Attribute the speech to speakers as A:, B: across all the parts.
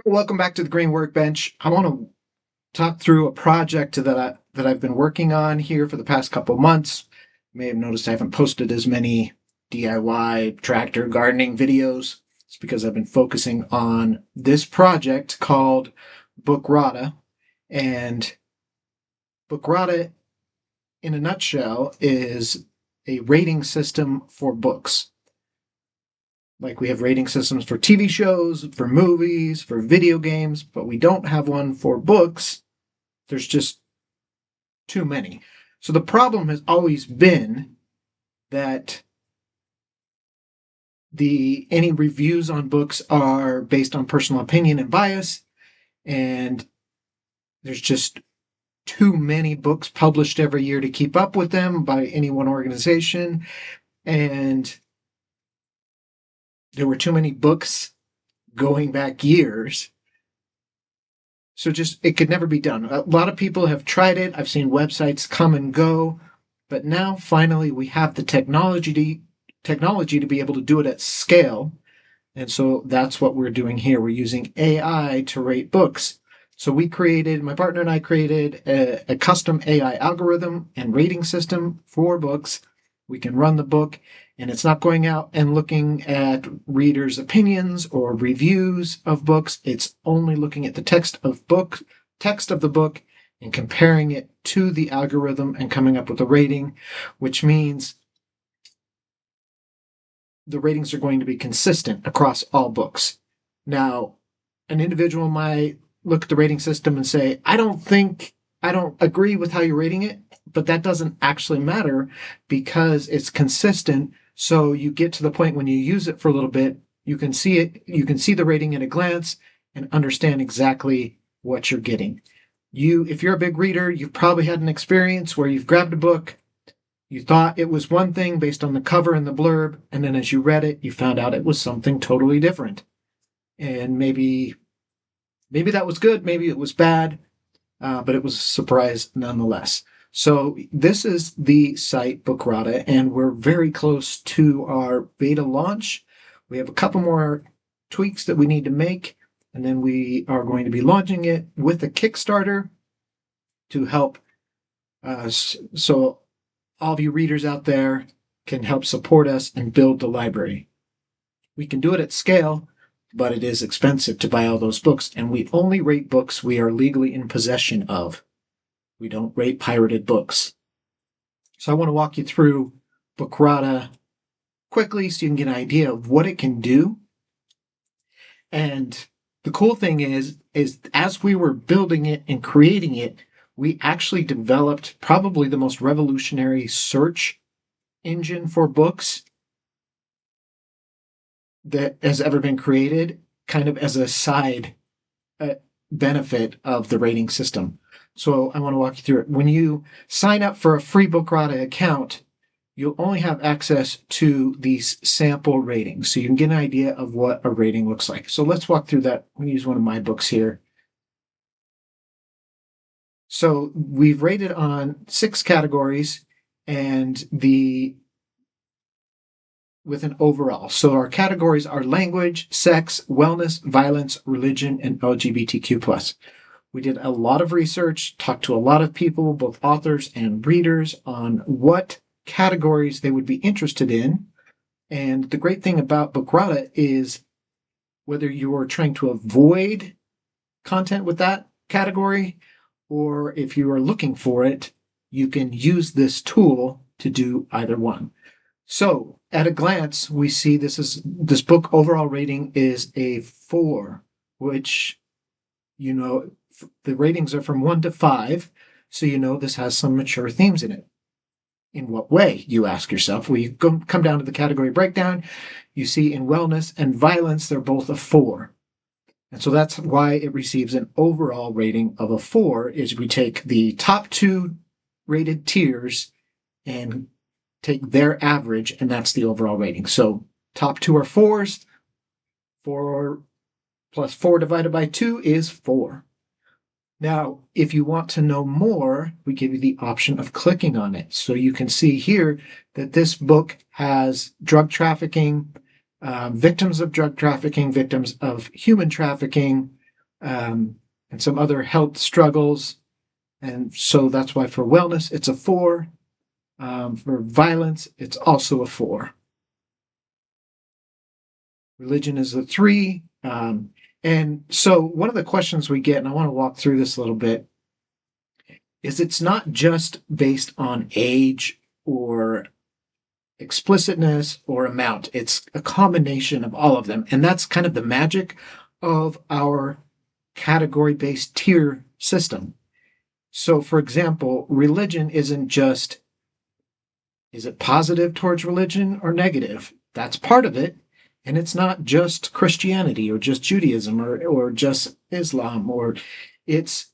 A: Welcome back to the Green Workbench. I want to talk through a project that I've been working on here for the past couple months. You may have noticed I haven't posted as many DIY tractor gardening videos. It's because I've been focusing on this project called Bookrata. And Bookrata, in a nutshell, is a rating system for books. Like we have rating systems for TV shows, for movies, for video games, but we don't have one for books. There's just too many. So the problem has always been that the any reviews on books are based on personal opinion and bias, and there's just too many books published every year to keep up with them by any one organization, and there were too many books going back years. So just it could never be done. A lot of people have tried it. I've seen websites come and go, but now finally we have the technology to be able to do it at scale. And so that's what we're doing here. We're using AI to rate books. So my partner and I created a custom AI algorithm and rating system for books. We can run the book, and it's not going out and looking at readers' opinions or reviews of books. It's only looking at the text of the book and comparing it to the algorithm and coming up with a rating, which means the ratings are going to be consistent across all books. Now, an individual might look at the rating system and say, I don't agree with how you're rating it, but that doesn't actually matter because it's consistent. So you get to the point when you use it for a little bit, you can see the rating at a glance and understand exactly what you're getting. If you're a big reader, you've probably had an experience where you've grabbed a book, you thought it was one thing based on the cover and the blurb, and then as you read it, you found out it was something totally different. And maybe that was good, maybe it was bad, but it was a surprise nonetheless. So this is the site Bookrata, and we're very close to our beta launch. We have a couple more tweaks that we need to make, and then we are going to be launching it with a Kickstarter to help so all of you readers out there can help support us and build the library. We can do it at scale, but it is expensive to buy all those books, and we only rate books we are legally in possession of. We don't rate pirated books. So I want to walk you through Bookrata quickly so you can get an idea of what it can do. And the cool thing is as we were building it and creating it, we actually developed probably the most revolutionary search engine for books that has ever been created, kind of as a side benefit of the rating system. So I want to walk you through it. When you sign up for a free Bookrata account, you'll only have access to these sample ratings. So you can get an idea of what a rating looks like. So let's walk through that. I'm going to use one of my books here. So we've rated on 6 categories and with an overall. So our categories are language, sex, wellness, violence, religion, and LGBTQ+. We did a lot of research, talked to a lot of people, both authors and readers, on what categories they would be interested in. And the great thing about Bookrata is whether you're trying to avoid content with that category or if you are looking for it, you can use this tool to do either one. So at a glance, we see this book overall rating is a 4, which, the ratings are from 1 to 5. So this has some mature themes in it. In what way, you ask yourself? Well, you come down to the category breakdown, you see in wellness and violence, they're both a 4. And so that's why it receives an overall rating of a 4, is we take the top 2 rated tiers and take their average, and that's the overall rating. So top 2 are 4s. 4 plus 4 divided by 2 is 4. Now, if you want to know more, we give you the option of clicking on it. So you can see here that this book has drug trafficking, victims of drug trafficking, victims of human trafficking, and some other health struggles. And so that's why for wellness, it's a 4. For violence, it's also a 4. Religion is a 3. And so one of the questions we get, and I want to walk through this a little bit, is it's not just based on age or explicitness or amount. It's a combination of all of them. And that's kind of the magic of our category based tier system. So, for example, religion isn't just, is it positive towards religion or negative? That's part of it. And it's not just Christianity or just Judaism or just Islam, or it's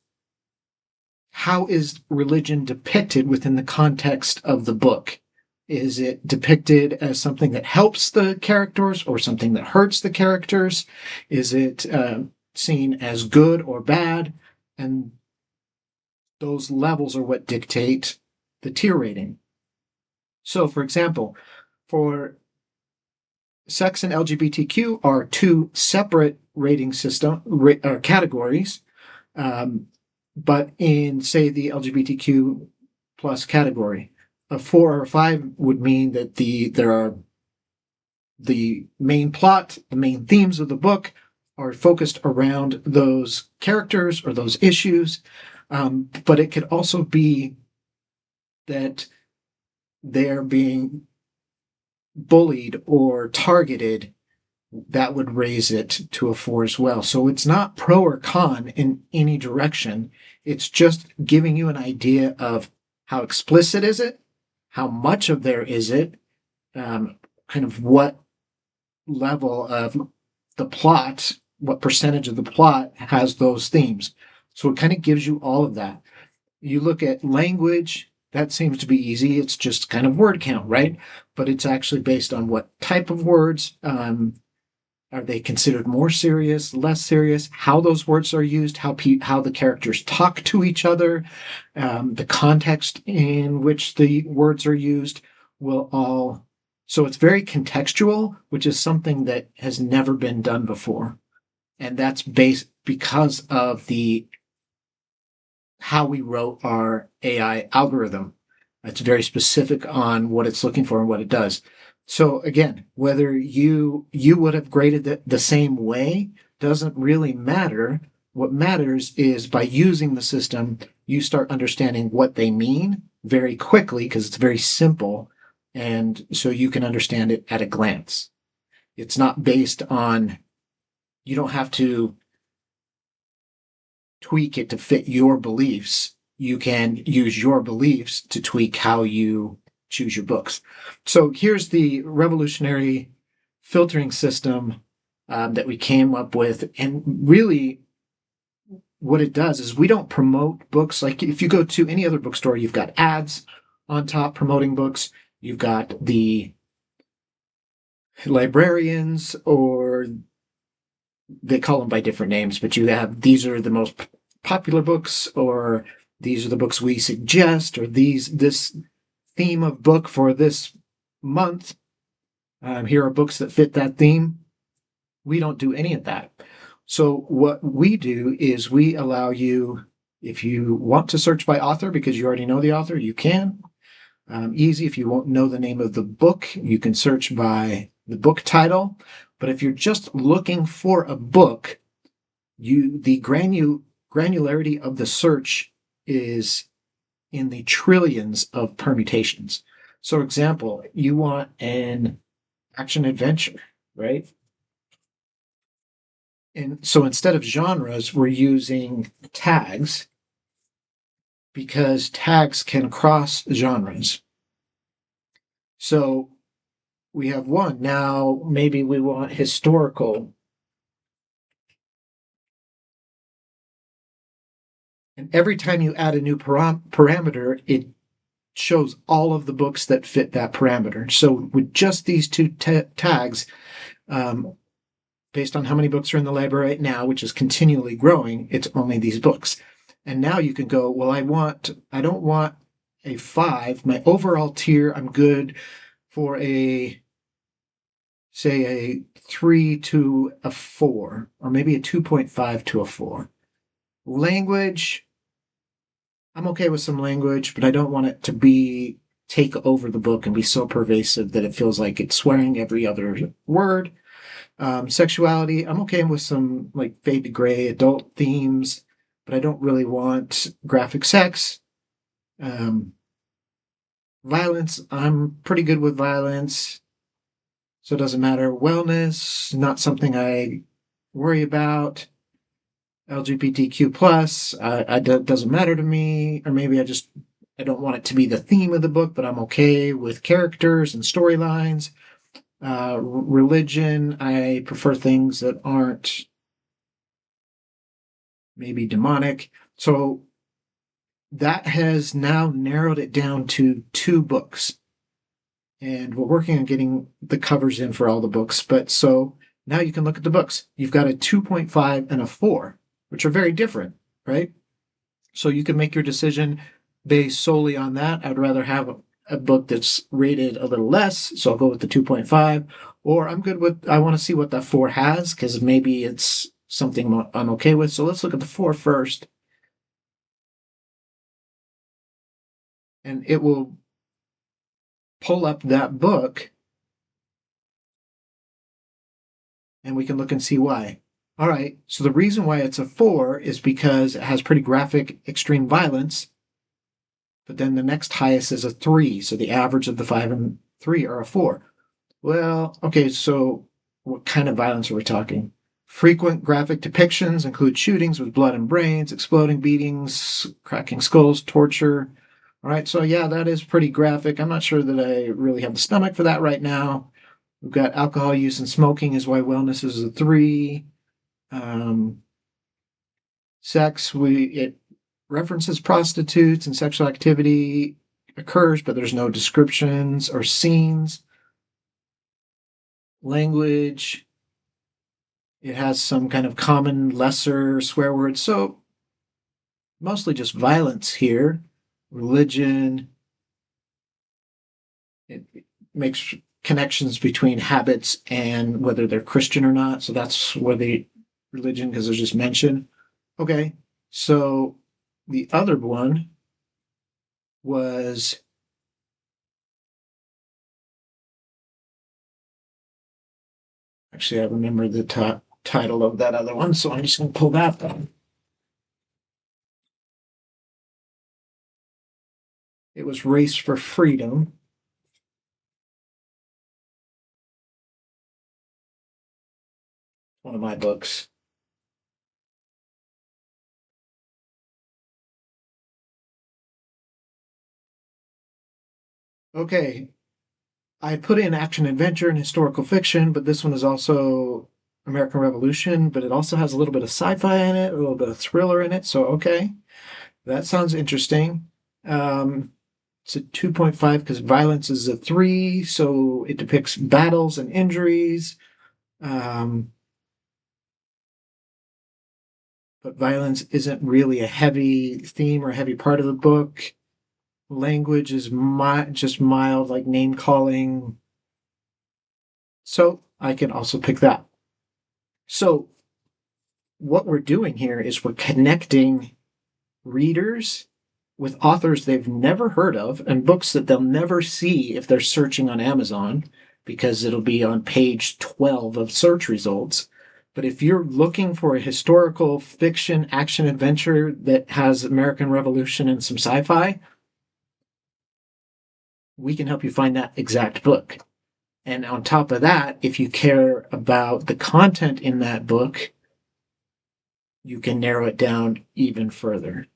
A: how is religion depicted within the context of the book? Is it depicted as something that helps the characters or something that hurts the characters? Is it seen as good or bad? And those levels are what dictate the tier rating. So, for example, for sex and LGBTQ are 2 separate rating system categories, but in, say, the LGBTQ plus category, a 4 or a 5 would mean that there are the main plot, the main themes of the book are focused around those characters or those issues, but it could also be that they're being bullied or targeted. That would raise it to a 4 as well. So it's not pro or con in any direction. It's just giving you an idea of how explicit is it, how much of there is it, kind of what level of the plot, what percentage of the plot has those themes. So it kind of gives you all of that. You look at language, that seems to be easy. It's just kind of word count, right? But it's actually based on what type of words. Are they considered more serious, less serious? How those words are used, how the characters talk to each other, the context in which the words are used will all. So it's very contextual, which is something that has never been done before, and that's based because of the how we wrote our AI algorithm. It's very specific on what it's looking for and what it does. So again, whether you would have graded it the same way doesn't really matter. What matters is by using the system, you start understanding what they mean very quickly because it's very simple, and so you can understand it at a glance. It's not based on, you don't have to tweak it to fit your beliefs. You can use your beliefs to tweak how you choose your books. So here's the revolutionary filtering system that we came up with. And really, what it does is we don't promote books. Like if you go to any other bookstore, you've got ads on top promoting books. You've got the librarians, or they call them by different names, but you have, these are the most popular books, or these are the books we suggest, or this theme of book for this month. Here are books that fit that theme. We don't do any of that. So what we do is we allow you, if you want to search by author because you already know the author, you can. Easy. If you won't know the name of the book, you can search by the book title. But if you're just looking for a book, the granularity of the search is in the trillions of permutations. So, example, you want an action adventure, right? And so instead of genres, we're using tags because tags can cross genres. So we have one. Now maybe we want historical. And every time you add a new parameter, it shows all of the books that fit that parameter. So with just these 2 tags, based on how many books are in the library right now, which is continually growing, it's only these books. And now you can go, well, I don't want a 5. My overall tier, I'm good for a say a 3 to a 4, or maybe a 2.5 to a 4. Language, I'm okay with some language, but I don't want it to be take over the book and be so pervasive that it feels like it's swearing every other word. Sexuality, I'm okay with some like fade to gray adult themes, but I don't really want graphic sex. Um, Violence, I'm pretty good with violence, so it doesn't matter. Wellness, not something I worry about. LGBTQ plus, doesn't matter to me, or maybe I don't want it to be the theme of the book, but I'm okay with characters and storylines. Religion, I prefer things that aren't maybe demonic. So that has now narrowed it down to 2 books. And we're working on getting the covers in for all the books. But so now you can look at the books. You've got a 2.5 and a 4, which are very different, right? So you can make your decision based solely on that. I'd rather have a book that's rated a little less, so I'll go with the 2.5. Or I want to see what that 4 has, because maybe it's something I'm okay with. So let's look at the 4 first. And it will pull up that book, and we can look and see why. All right, so the reason why it's a 4 is because it has pretty graphic extreme violence, but then the next highest is a 3, so the average of the 5 and 3 are a 4. Well, okay, so what kind of violence are we talking? Frequent graphic depictions include shootings with blood and brains, exploding, beatings, cracking skulls, torture. All right, so yeah, that is pretty graphic. I'm not sure that I really have the stomach for that right now. We've got alcohol use and smoking is why wellness is a 3. Um, Sex, it references prostitutes and sexual activity occurs, but there's no descriptions or scenes. Language, it has some kind of common lesser swear words. So mostly just violence here. Religion, it makes connections between habits and whether they're Christian or not. So that's where the religion, because there's just mention. Okay, so the other one was actually, I remember the title of that other one, so I'm just going to pull that down. It was Race for Freedom. One of my books. Okay, I put in action adventure and historical fiction, but this one is also American Revolution, but it also has a little bit of sci-fi in it, a little bit of thriller in it. So okay, that sounds interesting. Um, it's a 2.5 because violence is a 3, so it depicts battles and injuries. Um, but violence isn't really a heavy theme or a heavy part of the book. Language is just mild, like name calling. So I can also pick that. So what we're doing here is we're connecting readers with authors they've never heard of and books that they'll never see if they're searching on Amazon because it'll be on page 12 of search results. But if you're looking for a historical fiction action adventure that has American Revolution and some sci fi, we can help you find that exact book. And on top of that, if you care about the content in that book, you can narrow it down even further.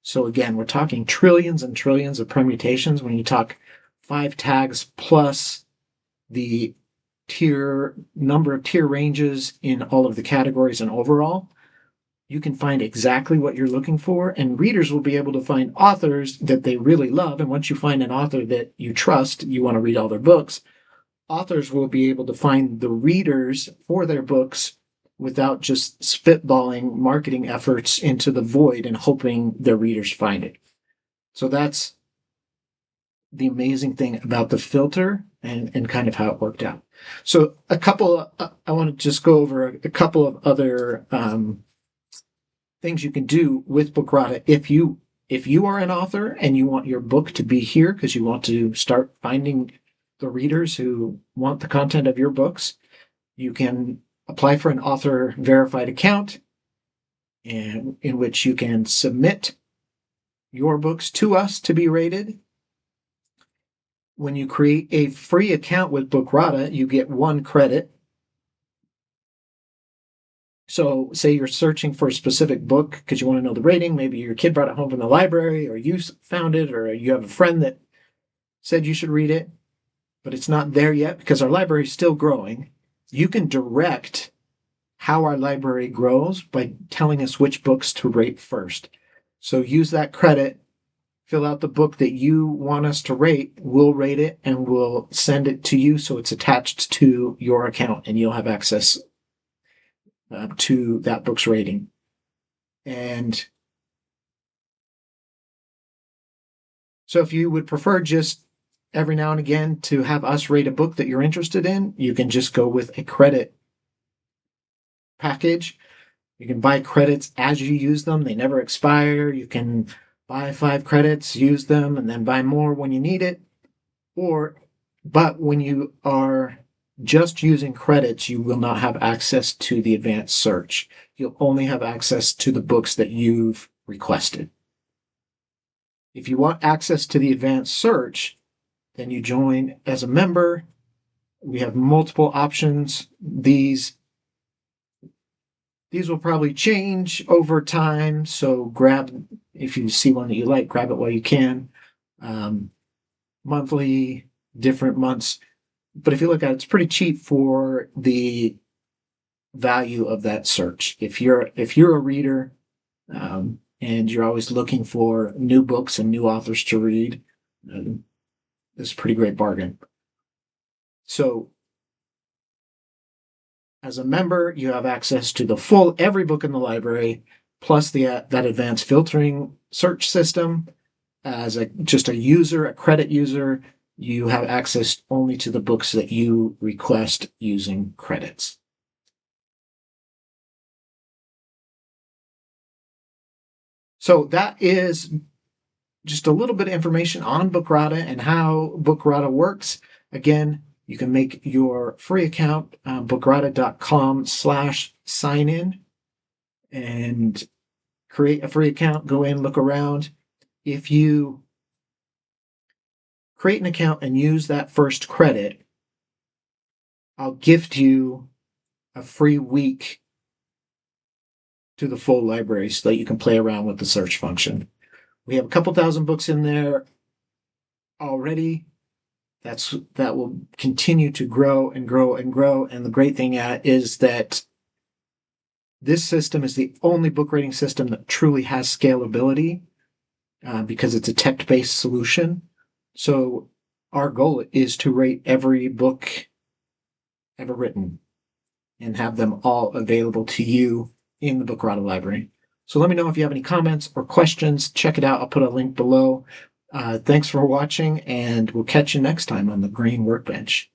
A: So again, we're talking trillions and trillions of permutations when you talk 5 tags plus the number of tier ranges in all of the categories and overall. You can find exactly what you're looking for, and readers will be able to find authors that they really love. And once you find an author that you trust, you want to read all their books, authors will be able to find the readers for their books without just spitballing marketing efforts into the void and hoping their readers find it. So the amazing thing about the filter and kind of how it worked out. So I want to just go over a couple of other things you can do with Bookrata if you are an author and you want your book to be here because you want to start finding the readers who want the content of your books. You can apply for an author verified account, and in which you can submit your books to us to be rated. When you create a free account with Bookrata, you get 1 credit. So, say you're searching for a specific book because you want to know the rating. Maybe your kid brought it home from the library, or you found it, or you have a friend that said you should read it, but it's not there yet because our library is still growing. You can direct how our library grows by telling us which books to rate first. So, use that credit, fill out the book that you want us to rate, we'll rate it, and we'll send it to you so it's attached to your account and you'll have access to that book's rating. And so if you would prefer just every now and again to have us rate a book that you're interested in, you can just go with a credit package. You can buy credits as you use them. They never expire. You can buy 5 credits, use them, and then buy more when you need it. But when you are just using credits, you will not have access to the advanced search. You'll only have access to the books that you've requested. If you want access to the advanced search, then you join as a member. We have multiple options. These will probably change over time, so if you see one that you like, grab it while you can. Monthly, different months. But if you look at it, it's pretty cheap for the value of that search. If you're a reader and you're always looking for new books and new authors to read, it's a pretty great bargain. So as a member, you have access to the full every book in the library, plus that advanced filtering search system. As just a user, a credit user, you have access only to the books that you request using credits. So that is just a little bit of information on Bookrata and how Bookrata works. Again, you can make your free account, bookrata.com/sign-in, and create a free account. Go in, look around. If you create an account and use that first credit, I'll gift you a free week to the full library so that you can play around with the search function. We have a couple thousand books in there already. That will continue to grow and grow and grow. And the great thing is that this system is the only book rating system that truly has scalability because it's a text-based solution. So our goal is to rate every book ever written and have them all available to you in the Bookrata library. So let me know if you have any comments or questions. Check it out. I'll put a link below. Thanks for watching, and we'll catch you next time on the Green Workbench.